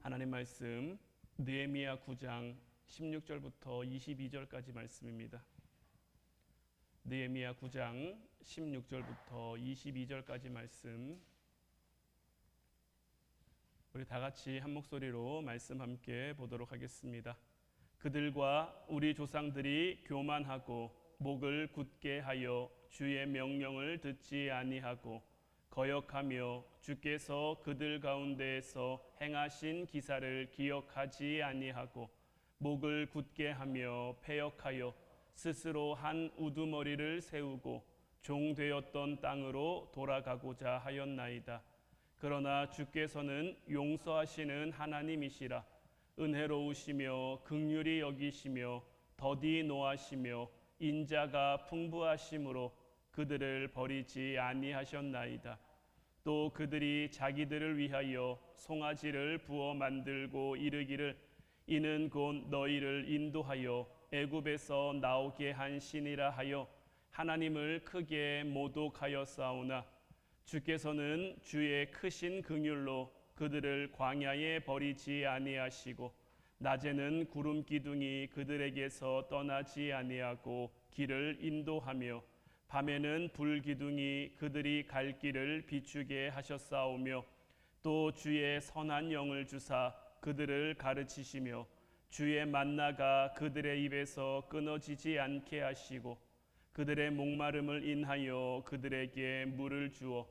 하나님 말씀 느헤미야 9장 16절부터 22절까지 말씀입니다. 느헤미야 9장 16절부터 22절까지 말씀, 우리 다 같이 한 목소리로 말씀 함께 보도록 하겠습니다. 그들과 우리 조상들이 교만하고 목을 굳게 하여 주의 명령을 듣지 아니하고 거역하며 주께서 그들 가운데에서 행하신 기사를 기억하지 아니하고 목을 굳게 하며 패역하여 스스로 한 우두머리를 세우고 종되었던 땅으로 돌아가고자 하였나이다. 그러나 주께서는 용서하시는 하나님이시라. 은혜로우시며 긍휼히 여기시며 더디 노하시며 인자가 풍부하심으로 그들을 버리지 아니하셨나이다. 또 그들이 자기들을 위하여 송아지를 부어 만들고 이르기를 이는 곧 너희를 인도하여 애굽에서 나오게 한 신이라 하여 하나님을 크게 모독하였사오나 주께서는 주의 크신 긍휼로 그들을 광야에 버리지 아니하시고 낮에는 구름 기둥이 그들에게서 떠나지 아니하고 길을 인도하며 밤에는 불 기둥이 그들이 갈 길을 비추게 하셨사오며 또 주의 선한 영을 주사 그들을 가르치시며 주의 만나가 그들의 입에서 끊어지지 않게 하시고 그들의 목마름을 인하여 그들에게 물을 주어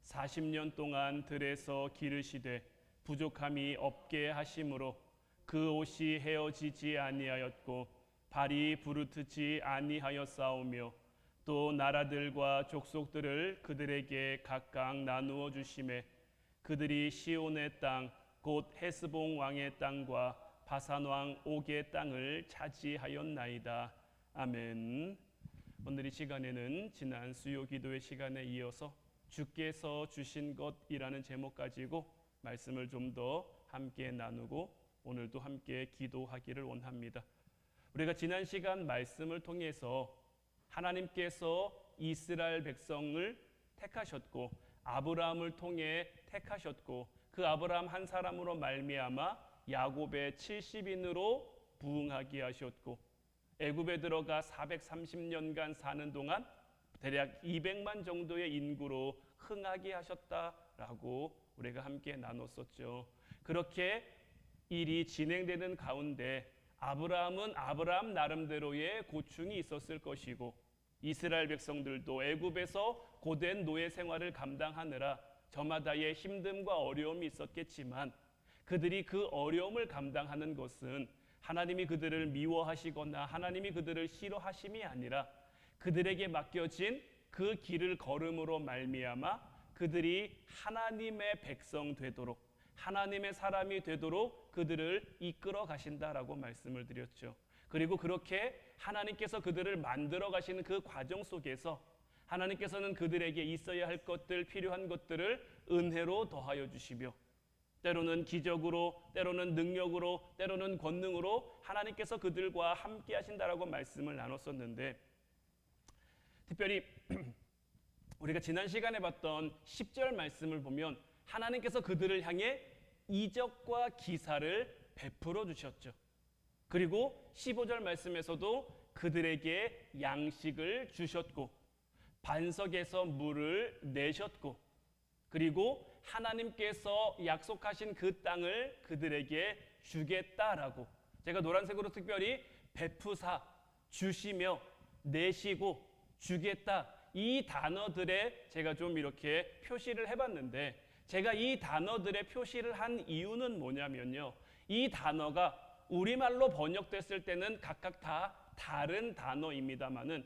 40년 동안 들에서 기르시되 부족함이 없게 하심으로 그 옷이 헤어지지 아니하였고 발이 부르트지 아니하였사오며 또 나라들과 족속들을 그들에게 각각 나누어 주시매 그들이 시온의 땅 곧 헤스본 왕의 땅과 바산 왕 옥의 땅을 차지하였나이다. 아멘. 오늘 이 시간에는 지난 수요 기도의 시간에 이어서 주께서 주신 것이라는 제목 가지고 말씀을 좀 더 함께 나누고 오늘도 함께 기도하기를 원합니다. 우리가 지난 시간 말씀을 통해서 하나님께서 이스라엘 백성을 택하셨고 아브라함을 통해 택하셨고 그 아브라함 한 사람으로 말미암아 야곱의 70인으로 부흥하게 하셨고 애굽에 들어가 430년간 사는 동안 대략 200만 정도의 인구로 흥하게 하셨다라고 우리가 함께 나눴었죠. 그렇게 일이 진행되는 가운데 아브라함은 아브라함 나름대로의 고충이 있었을 것이고 이스라엘 백성들도 애굽에서 고된 노예 생활을 감당하느라 저마다의 힘듦과 어려움이 있었겠지만 그들이 그 어려움을 감당하는 것은 하나님이 그들을 미워하시거나 하나님이 그들을 싫어하심이 아니라 그들에게 맡겨진 그 길을 걸음으로 말미암아 그들이 하나님의 백성 되도록 하나님의 사람이 되도록 그들을 이끌어 가신다라고 말씀을 드렸죠. 그리고 그렇게 하나님께서 그들을 만들어 가시는 그 과정 속에서 하나님께서는 그들에게 있어야 할 것들, 필요한 것들을 은혜로 더하여 주시며 때로는 기적으로, 때로는 능력으로, 때로는 권능으로 하나님께서 그들과 함께 하신다라고 말씀을 나눴었는데 특별히 우리가 지난 시간에 봤던 10절 말씀을 보면 하나님께서 그들을 향해 이적과 기사를 베풀어 주셨죠. 그리고 15절 말씀에서도 그들에게 양식을 주셨고 반석에서 물을 내셨고 그리고 하나님께서 약속하신 그 땅을 그들에게 주겠다라고 제가 노란색으로 특별히 베푸사, 주시며, 내시고, 주겠다 이 단어들에 제가 좀 이렇게 표시를 해봤는데 제가 이 단어들의 표시를 한 이유는 뭐냐면요. 이 단어가 우리말로 번역됐을 때는 각각 다 다른 단어입니다만은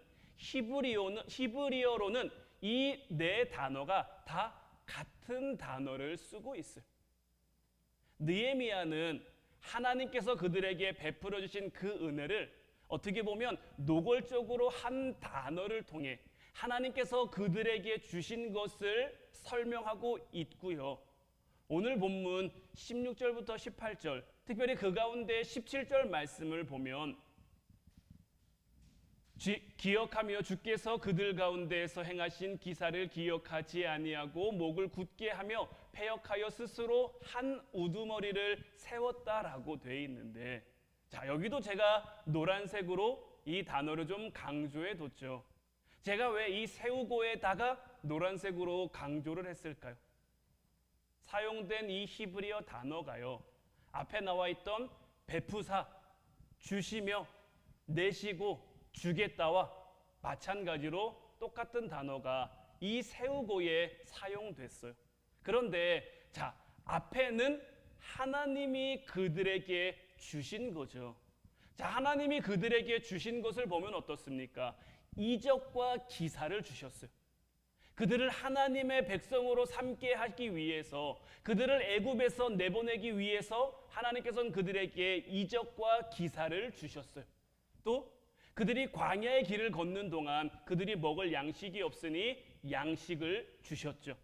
히브리어로는 이 네 단어가 다 같은 단어를 쓰고 있어요. 느헤미야는 하나님께서 그들에게 베풀어 주신 그 은혜를 어떻게 보면 노골적으로 한 단어를 통해 하나님께서 그들에게 주신 것을 설명하고 있고요. 오늘 본문 16절부터 18절, 특별히 그 가운데 17절 말씀을 보면 기억하며 주께서 그들 가운데에서 행하신 기사를 기억하지 아니하고 목을 굳게 하며 패역하여 스스로 한 우두머리를 세웠다라고 돼 있는데, 자, 여기도 제가 노란색으로 이 단어를 좀 강조해 뒀죠. 제가 왜 이 세우고에다가 노란색으로 강조를 했을까요? 사용된 이 히브리어 단어가요, 앞에 나와 있던 베푸사, 주시며, 내시고, 주겠다와 마찬가지로 똑같은 단어가 이 세우고에 사용됐어요. 그런데 자, 앞에는 하나님이 그들에게 주신 거죠. 자, 하나님이 그들에게 주신 것을 보면 어떻습니까? 이적과 기사를 주셨어요. 그들을 하나님의 백성으로 삼게 하기 위해서, 그들을 애굽에서 내보내기 위해서 하나님께서는 그들에게 이적과 기사를 주셨어요. 또 그들이 광야의 길을 걷는 동안 그들이 먹을 양식이 없으니 양식을 주셨죠.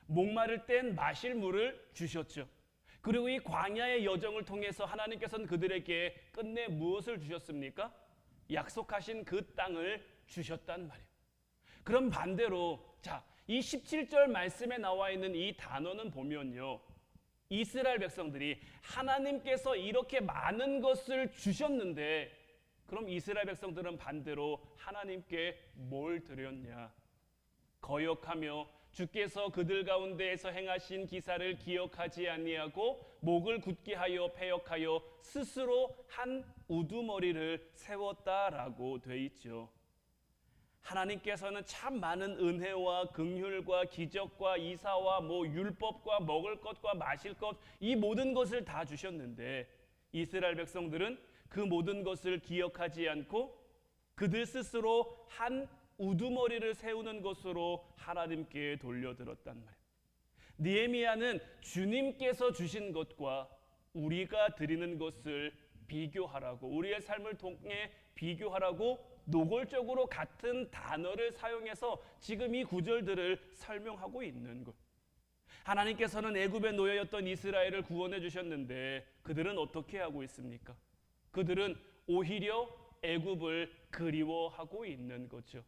목마를 땐 마실 물을 주셨죠. 그리고 이 광야의 여정을 통해서 하나님께서는 그들에게 끝내 무엇을 주셨습니까? 약속하신 그 땅을 주셨단 말이에요. 그럼 반대로, 자, 이 17절 말씀에 나와 있는 이 단어는 보면요, 이스라엘 백성들이 하나님께서 이렇게 많은 것을 주셨는데, 그럼 이스라엘 백성들은 반대로 하나님께 뭘 드렸냐? 거역하며 주께서 그들 가운데에서 행하신 기사를 기억하지 아니하고 목을 굳게 하여 패역하여 스스로 한 우두머리를 세웠다라고 돼 있죠. 하나님께서는 참 많은 은혜와 긍휼과 기적과 이사와 율법과 먹을 것과 마실 것, 이 모든 것을 다 주셨는데, 이스라엘 백성들은 그 모든 것을 기억하지 않고 그들 스스로 한 우두머리를 세우는 것으로 하나님께 돌려들었단 말이에요. 느헤미야는 주님께서 주신 것과 우리가 드리는 것을 비교하라고, 우리의 삶을 통해 비교하라고 노골적으로 같은 단어를 사용해서 지금 이 구절들을 설명하고 있는 것. 하나님께서는 애굽에 놓여있던 이스라엘을 구원해 주셨는데 그들은 어떻게 하고 있습니까? 그들은 오히려 애굽을 그리워하고 있는 거죠.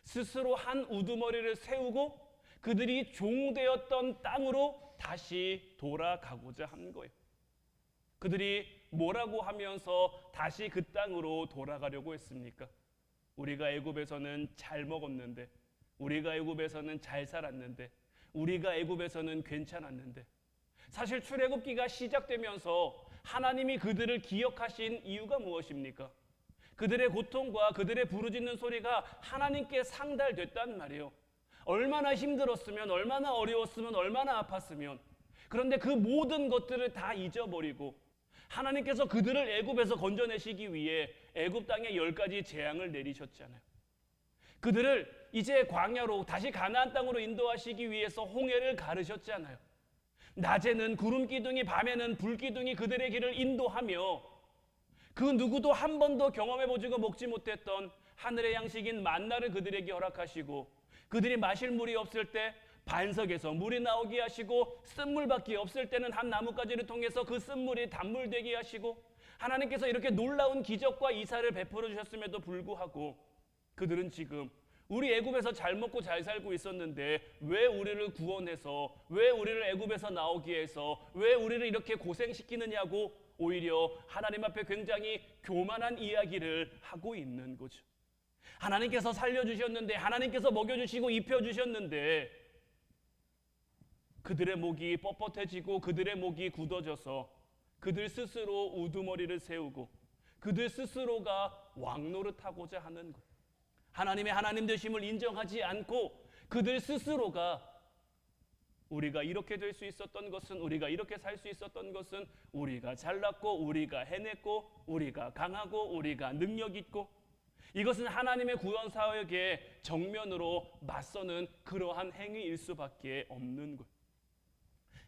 스스로 한 우두머리를 세우고 그들이 종되었던 땅으로 다시 돌아가고자 한 거예요. 그들이 뭐라고 하면서 다시 그 땅으로 돌아가려고 했습니까? 우리가 애굽에서는 잘 먹었는데, 우리가 애굽에서는 잘 살았는데, 우리가 애굽에서는 괜찮았는데. 사실 출애굽기가 시작되면서 하나님이 그들을 기억하신 이유가 무엇입니까? 그들의 고통과 그들의 부르짖는 소리가 하나님께 상달됐단 말이에요. 얼마나 힘들었으면, 얼마나 어려웠으면, 얼마나 아팠으면. 그런데 그 모든 것들을 다 잊어버리고 하나님께서 그들을 애굽에서 건져내시기 위해 애굽 땅에 10가지 재앙을 내리셨잖아요. 그들을 이제 광야로 다시 가나안 땅으로 인도하시기 위해서 홍해를 가르셨잖아요. 낮에는 구름 기둥이, 밤에는 불 기둥이 그들의 길을 인도하며 그 누구도 한 번도 경험해보지고 먹지 못했던 하늘의 양식인 만나를 그들에게 허락하시고, 그들이 마실 물이 없을 때 반석에서 물이 나오게 하시고, 쓴물밖에 없을 때는 한 나뭇가지를 통해서 그 쓴물이 단물 되게 하시고, 하나님께서 이렇게 놀라운 기적과 이사를 베풀어 주셨음에도 불구하고 그들은 지금 우리 애굽에서 잘 먹고 잘 살고 있었는데 왜 우리를 구원해서, 왜 우리를 애굽에서 나오게 해서, 왜 우리를 이렇게 고생시키느냐고 오히려 하나님 앞에 굉장히 교만한 이야기를 하고 있는 거죠. 하나님께서 살려주셨는데, 하나님께서 먹여주시고 입혀주셨는데 그들의 목이 뻣뻣해지고 그들의 목이 굳어져서 그들 스스로 우두머리를 세우고 그들 스스로가 왕노릇하고자 하는 것. 하나님의 하나님 되심을 인정하지 않고 그들 스스로가 우리가 이렇게 될 수 있었던 것은, 우리가 이렇게 살 수 있었던 것은, 우리가 잘났고 우리가 해냈고 우리가 강하고 우리가 능력 있고, 이것은 하나님의 구원 사역에 정면으로 맞서는 그러한 행위일 수밖에 없는 것.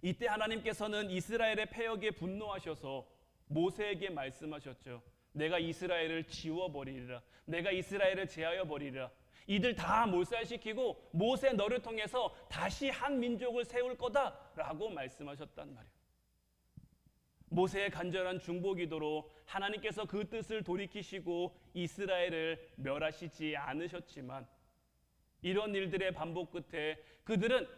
이때 하나님께서는 이스라엘의 패역에 분노하셔서 모세에게 말씀하셨죠. 내가 이스라엘을 지워버리리라. 내가 이스라엘을 제하여 버리리라. 이들 다 몰살시키고 모세 너를 통해서 다시 한 민족을 세울 거다라고 말씀하셨단 말이에요. 모세의 간절한 중보 기도로 하나님께서 그 뜻을 돌이키시고 이스라엘을 멸하시지 않으셨지만 이런 일들의 반복 끝에 그들은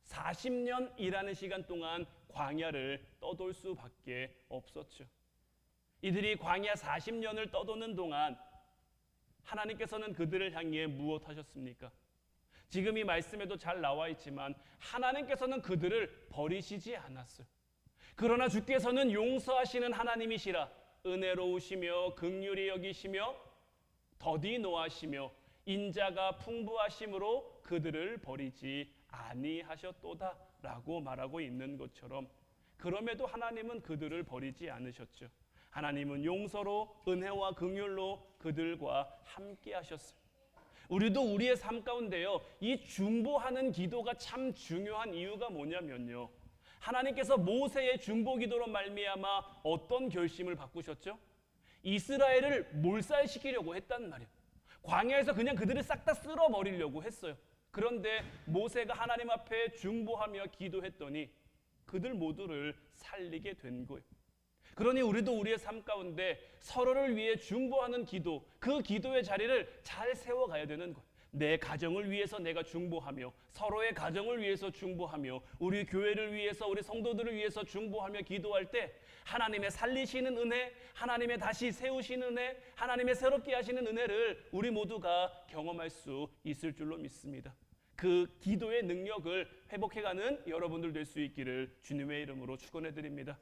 40년이라는 시간 동안 광야를 떠돌 수밖에 없었죠. 이들이 광야 40년을 떠도는 동안 하나님께서는 그들을 향해 무엇하셨습니까? 지금 이 말씀에도 잘 나와 있지만 하나님께서는 그들을 버리시지 않았어요. 그러나 주께서는 용서하시는 하나님이시라 은혜로우시며 긍휼히 여기시며 더디 노하시며 인자가 풍부하심으로 그들을 버리지 아니하셨도다 라고 말하고 있는 것처럼 그럼에도 하나님은 그들을 버리지 않으셨죠. 하나님은 용서로 은혜와 긍휼로 그들과 함께 하셨어요. 우리도 우리의 삶 가운데요, 이 중보하는 기도가 참 중요한 이유가 뭐냐면요, 하나님께서 모세의 중보 기도로 말미암아 어떤 결심을 바꾸셨죠? 이스라엘을 몰살시키려고 했단 말이에요. 광야에서 그냥 그들을 싹 다 쓸어버리려고 했어요. 그런데 모세가 하나님 앞에 중보하며 기도했더니 그들 모두를 살리게 된 거예요. 그러니 우리도 우리의 삶 가운데 서로를 위해 중보하는 기도, 그 기도의 자리를 잘 세워가야 되는 거예요. 내 가정을 위해서 내가 중보하며 서로의 가정을 위해서 중보하며 우리 교회를 위해서 우리 성도들을 위해서 중보하며 기도할 때 하나님의 살리시는 은혜, 하나님의 다시 세우시는 은혜, 하나님의 새롭게 하시는 은혜를 우리 모두가 경험할 수 있을 줄로 믿습니다. 그 기도의 능력을 회복해가는 여러분들 될 수 있기를 주님의 이름으로 축원해 드립니다.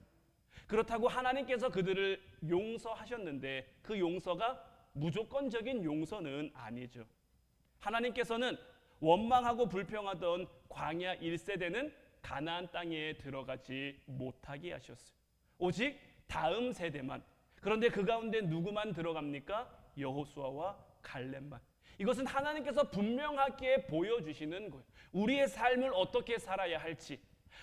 그렇다고 하나님께서 그들을 용서하셨는데 그 용서가 무조건적인 용서는 아니죠. 하나님께서는 원망하고 불평하던 광야 1세대는 가나안 땅에 들어가지 못하게 하셨어요. 오직 다음 세대만. 그런데 그 가운데 누구만 들어갑니까? 여호수아와 갈렙만. 이것은 하나님께서 분명하게 보여주시는 거예요. 우리의 삶을 어떻게 살아야 할지,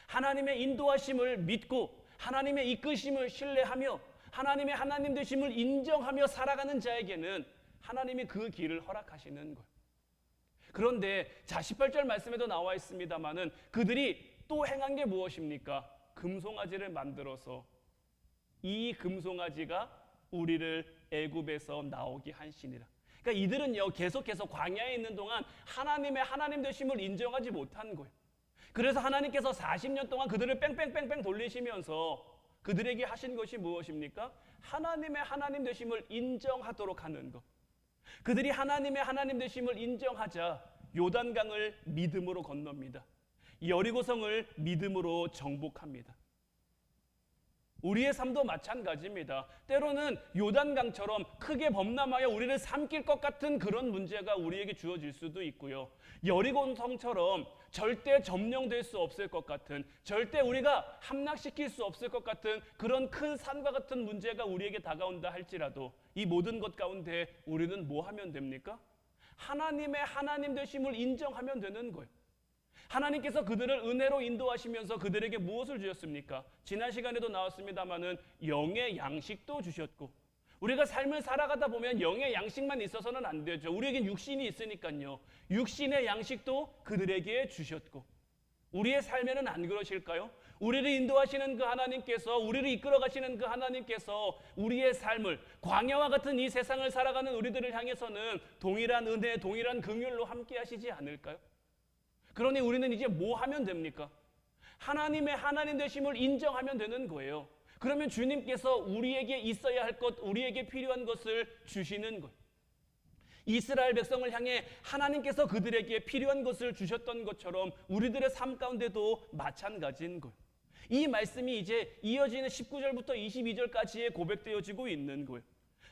하나님의 인도하심을 믿고 하나님의 이끄심을 신뢰하며 하나님의 하나님 되심을 인정하며 살아가는 자에게는 하나님이 그 길을 허락하시는 거예요. 그런데 18절 말씀에도 나와 있습니다마는 그들이 또 행한 게 무엇입니까? 금송아지를 만들어서 이 금송아지가 우리를 애굽에서 나오게 하시니라. 그러니까 이들은요, 계속해서 광야에 있는 동안 하나님의 하나님 되심을 인정하지 못한 거예요. 그래서 하나님께서 40년 동안 그들을 뺑뺑뺑뺑 돌리시면서 그들에게 하신 것이 무엇입니까? 하나님의 하나님 되심을 인정하도록 하는 것. 그들이 하나님의 하나님 되심을 인정하자 요단강을 믿음으로 건넙니다. 여리고성을 믿음으로 정복합니다. 우리의 삶도 마찬가지입니다. 때로는 요단강처럼 크게 범람하여 우리를 삼킬 것 같은 그런 문제가 우리에게 주어질 수도 있고요. 여리고성처럼 절대 점령될 수 없을 것 같은, 절대 우리가 함락시킬 수 없을 것 같은 그런 큰 산과 같은 문제가 우리에게 다가온다 할지라도 이 모든 것 가운데 우리는 뭐 하면 됩니까? 하나님의 하나님 되심을 인정하면 되는 거예요. 하나님께서 그들을 은혜로 인도하시면서 그들에게 무엇을 주셨습니까? 지난 시간에도 나왔습니다마는 영의 양식도 주셨고, 우리가 삶을 살아가다 보면 영의 양식만 있어서는 안 되죠. 우리에겐 육신이 있으니까요. 육신의 양식도 그들에게 주셨고, 우리의 삶에는 안 그러실까요? 우리를 인도하시는 그 하나님께서, 우리를 이끌어 가시는 그 하나님께서 우리의 삶을, 광야와 같은 이 세상을 살아가는 우리들을 향해서는 동일한 은혜, 동일한 긍휼로 함께 하시지 않을까요? 그러니 우리는 이제 뭐 하면 됩니까? 하나님의 하나님 되심을 인정하면 되는 거예요. 그러면 주님께서 우리에게 있어야 할 것, 우리에게 필요한 것을 주시는 거예요. 이스라엘 백성을 향해 하나님께서 그들에게 필요한 것을 주셨던 것처럼 우리들의 삶 가운데도 마찬가지인 거예요. 이 말씀이 이제 이어지는 19절부터 22절까지에 고백되어지고 있는 거예요.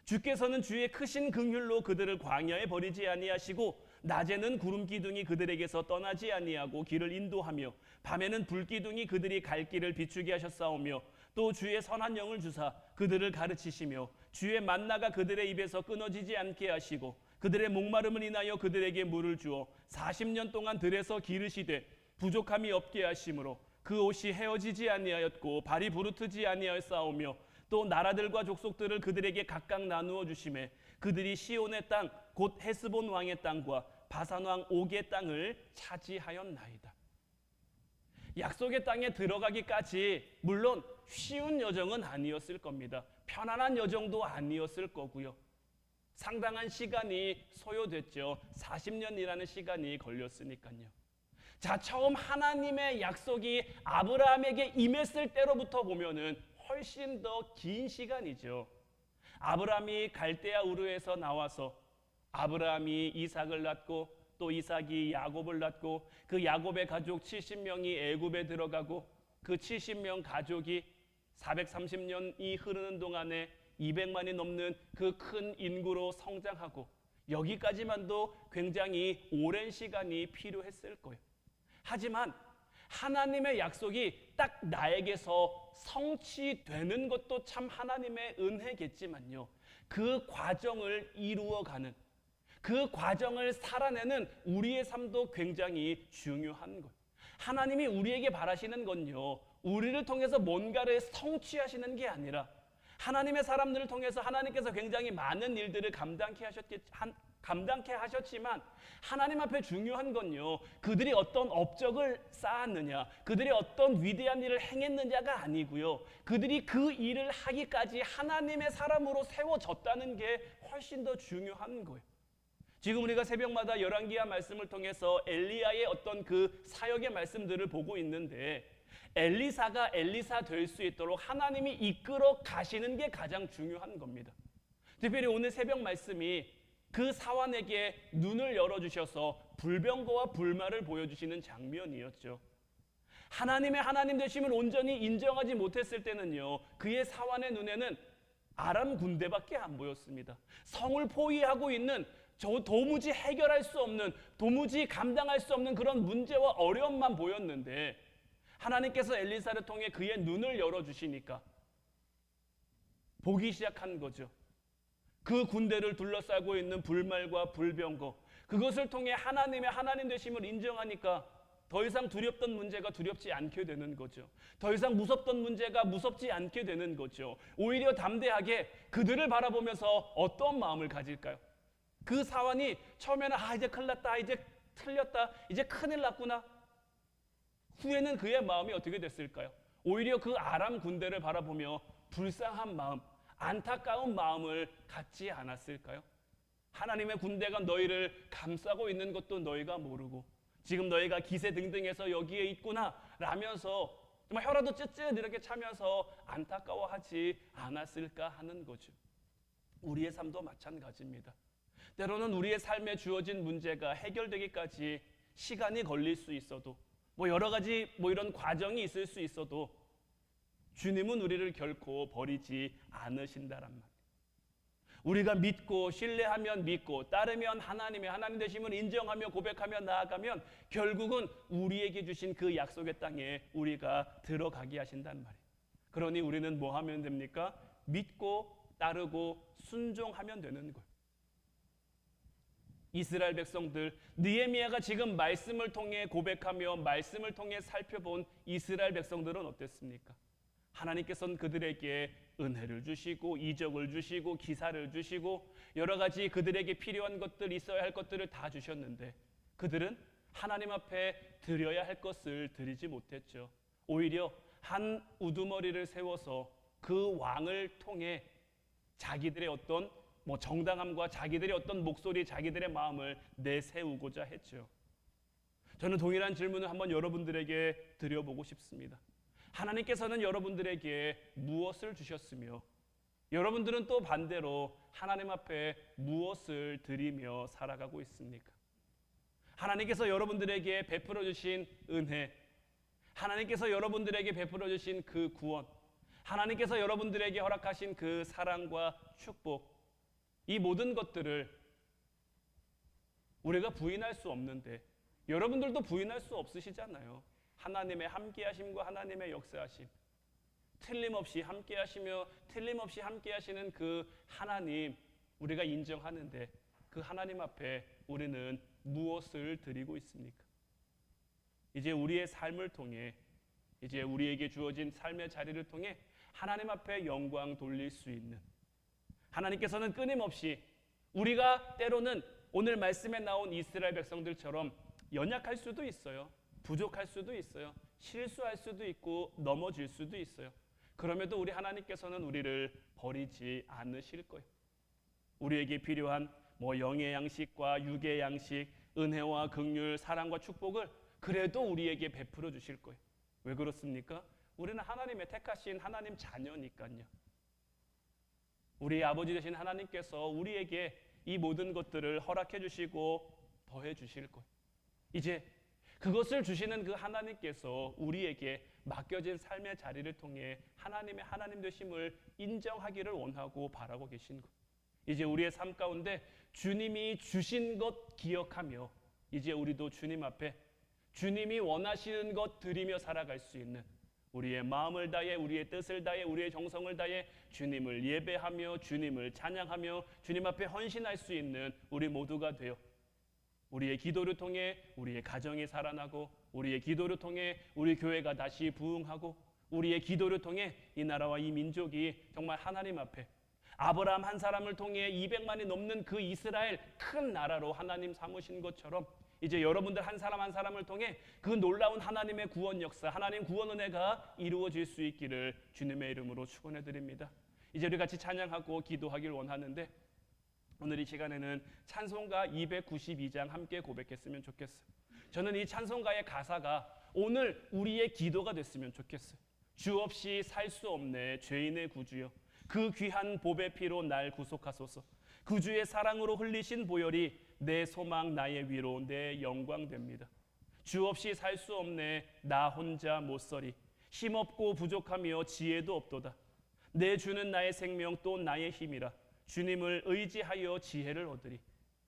주께서는 주의 크신 긍휼로 그들을 광야에 버리지 아니하시고 낮에는 구름 기둥이 그들에게서 떠나지 아니하고 길을 인도하며 밤에는 불 기둥이 그들이 갈 길을 비추게 하셨사오며 또 주의 선한 영을 주사 그들을 가르치시며 주의 만나가 그들의 입에서 끊어지지 않게 하시고 그들의 목마름을 인하여 그들에게 물을 주어 40년 동안 들에서 기르시되 부족함이 없게 하심으로 그 옷이 헤어지지 아니하였고 발이 부르트지 아니하였사오며 또 나라들과 족속들을 그들에게 각각 나누어 주시매 그들이 시온의 땅 곧 헤스본 왕의 땅과 바산 왕 옥의 땅을 차지하였나이다. 약속의 땅에 들어가기까지 물론 쉬운 여정은 아니었을 겁니다. 편안한 여정도 아니었을 거고요. 상당한 시간이 소요됐죠. 40년이라는 시간이 걸렸으니까요. 자, 처음 하나님의 약속이 아브라함에게 임했을 때로부터 보면은 훨씬 더 긴 시간이죠. 아브라함이 갈대아 우르에서 나와서 아브라함이 이삭을 낳고 또 이삭이 야곱을 낳고 그 야곱의 가족 70명이 애굽에 들어가고 그 70명 가족이 430년이 흐르는 동안에 200만이 넘는 그 큰 인구로 성장하고 여기까지만도 굉장히 오랜 시간이 필요했을 거예요. 하지만 하나님의 약속이 딱 나에게서 성취되는 것도 참 하나님의 은혜겠지만요. 그 과정을 이루어가는, 그 과정을 살아내는 우리의 삶도 굉장히 중요한 거예요. 하나님이 우리에게 바라시는 건요, 우리를 통해서 뭔가를 성취하시는 게 아니라 하나님의 사람들을 통해서 하나님께서 굉장히 많은 일들을 감당케 하셨지만 하나님 앞에 중요한 건요, 그들이 어떤 업적을 쌓았느냐, 그들이 어떤 위대한 일을 행했느냐가 아니고요, 그들이 그 일을 하기까지 하나님의 사람으로 세워졌다는 게 훨씬 더 중요한 거예요. 지금 우리가 새벽마다 열왕기하 말씀을 통해서 엘리야의 어떤 그 사역의 말씀들을 보고 있는데, 엘리사가 엘리사 될 수 있도록 하나님이 이끌어 가시는 게 가장 중요한 겁니다. 특별히 오늘 새벽 말씀이 그 사환에게 눈을 열어주셔서 불병거와 불말을 보여주시는 장면이었죠. 하나님의 하나님 되심을 온전히 인정하지 못했을 때는요, 그의 사환의 눈에는 아람 군대밖에 안 보였습니다. 성을 포위하고 있는 도무지 해결할 수 없는, 도무지 감당할 수 없는 그런 문제와 어려움만 보였는데 하나님께서 엘리사를 통해 그의 눈을 열어주시니까 보기 시작한 거죠. 그 군대를 둘러싸고 있는 불말과 불병거, 그것을 통해 하나님의 하나님 되심을 인정하니까 더 이상 두렵던 문제가 두렵지 않게 되는 거죠. 더 이상 무섭던 문제가 무섭지 않게 되는 거죠. 오히려 담대하게 그들을 바라보면서 어떤 마음을 가질까요? 그 사환이 처음에는 이제 큰일 났다, 이제 틀렸다, 이제 큰일 났구나. 후에는 그의 마음이 어떻게 됐을까요? 오히려 그 아람 군대를 바라보며 불쌍한 마음, 안타까운 마음을 갖지 않았을까요? 하나님의 군대가 너희를 감싸고 있는 것도 너희가 모르고 지금 너희가 기세등등해서 여기에 있구나 라면서 정말 혀라도 쯧쯧 이렇게 차면서 안타까워하지 않았을까 하는 거죠. 우리의 삶도 마찬가지입니다. 때로는 우리의 삶에 주어진 문제가 해결되기까지 시간이 걸릴 수 있어도 여러 가지 이런 과정이 있을 수 있어도 주님은 우리를 결코 버리지 않으신다란 말. 우리가 믿고 신뢰하면 믿고 따르면 하나님의 하나님 되심을 인정하며 고백하며 나아가면 결국은 우리에게 주신 그 약속의 땅에 우리가 들어가게 하신단 말이에요. 그러니 우리는 뭐 하면 됩니까? 믿고 따르고 순종하면 되는 거예요. 이스라엘 백성들, 느헤미야가 지금 말씀을 통해 고백하며 말씀을 통해 살펴본 이스라엘 백성들은 어땠습니까? 하나님께서는 그들에게 은혜를 주시고 이적을 주시고 기사를 주시고 여러 가지 그들에게 필요한 것들, 있어야 할 것들을 다 주셨는데 그들은 하나님 앞에 드려야 할 것을 드리지 못했죠. 오히려 한 우두머리를 세워서 그 왕을 통해 자기들의 어떤 정당함과 자기들의 어떤 목소리, 자기들의 마음을 내세우고자 했죠. 저는 동일한 질문을 한번 여러분들에게 드려보고 싶습니다. 하나님께서는 여러분들에게 무엇을 주셨으며 여러분들은 또 반대로 하나님 앞에 무엇을 드리며 살아가고 있습니까? 하나님께서 여러분들에게 베풀어 주신 은혜, 하나님께서 여러분들에게 베풀어 주신 그 구원, 하나님께서 여러분들에게 허락하신 그 사랑과 축복, 이 모든 것들을 우리가 부인할 수 없는데 여러분들도 부인할 수 없으시잖아요. 하나님의 함께하심과 하나님의 역사하심, 틀림없이 함께하시며 틀림없이 함께하시는 그 하나님 우리가 인정하는데 그 하나님 앞에 우리는 무엇을 드리고 있습니까? 이제 우리의 삶을 통해, 이제 우리에게 주어진 삶의 자리를 통해 하나님 앞에 영광 돌릴 수 있는, 하나님께서는 끊임없이 우리가 때로는 오늘 말씀에 나온 이스라엘 백성들처럼 연약할 수도 있어요. 부족할 수도 있어요. 실수할 수도 있고 넘어질 수도 있어요. 그럼에도 우리 하나님께서는 우리를 버리지 않으실 거예요. 우리에게 필요한 영의 양식과 육의 양식, 은혜와 긍휼, 사랑과 축복을 그래도 우리에게 베풀어 주실 거예요. 왜 그렇습니까? 우리는 하나님의 택하신 하나님 자녀니까요. 우리 아버지 되신 하나님께서 우리에게 이 모든 것들을 허락해 주시고 더해 주실 거예요. 이제 그것을 주시는 그 하나님께서 우리에게 맡겨진 삶의 자리를 통해 하나님의 하나님 되심을 인정하기를 원하고 바라고 계신 거예요. 이제 우리의 삶 가운데 주님이 주신 것 기억하며 이제 우리도 주님 앞에 주님이 원하시는 것 드리며 살아갈 수 있는 우리의 마음을 다해 우리의 뜻을 다해 우리의 정성을 다해 주님을 예배하며 주님을 찬양하며 주님 앞에 헌신할 수 있는 우리 모두가 되어 우리의 기도를 통해 우리의 가정이 살아나고 우리의 기도를 통해 우리 교회가 다시 부흥하고 우리의 기도를 통해 이 나라와 이 민족이 정말 하나님 앞에 아브라함 한 사람을 통해 200만이 넘는 그 이스라엘 큰 나라로 하나님 삼으신 것처럼 이제 여러분들 한 사람 한 사람을 통해 그 놀라운 하나님의 구원 역사, 하나님 구원 은혜가 이루어질 수 있기를 주님의 이름으로 축원해 드립니다. 이제 우리 같이 찬양하고 기도하길 원하는데 오늘 이 시간에는 찬송가 292장 함께 고백했으면 좋겠어요. 저는 이 찬송가의 가사가 오늘 우리의 기도가 됐으면 좋겠어요. 주 없이 살 수 없네 죄인의 구주여 그 귀한 보배 피로 날 구속하소서. 구주의 사랑으로 흘리신 보혈이 내 소망 나의 위로 내 영광 됩니다. 주 없이 살 수 없네 나 혼자 못서리 힘없고 부족하며 지혜도 없도다. 내 주는 나의 생명 또 나의 힘이라 주님을 의지하여 지혜를 얻으리.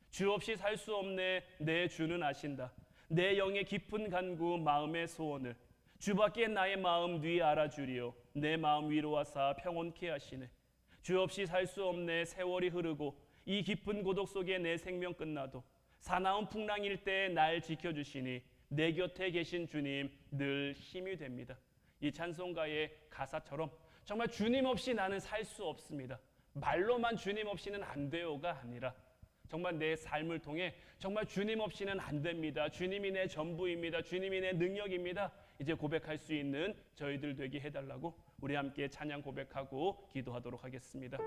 주 없이 살 수 없네 내 주는 아신다. 내 영의 깊은 간구 마음의 소원을 주밖에 나의 마음 뉘 알아주리요. 내 마음 위로하사 평온케 하시네. 주 없이 살 수 없네 세월이 흐르고 이 깊은 고독 속에 내 생명 끝나도 사나운 풍랑일 때 날 지켜주시니 내 곁에 계신 주님 늘 힘이 됩니다. 이 찬송가의 가사처럼 정말 주님 없이 나는 살 수 없습니다. 말로만 주님 없이는 안 돼요가 아니라 정말 내 삶을 통해 정말 주님 없이는 안 됩니다. 주님이 내 전부입니다. 주님이 내 능력입니다. 이제 고백할 수 있는 저희들 되게 해달라고 우리 함께 찬양 고백하고 기도하도록 하겠습니다.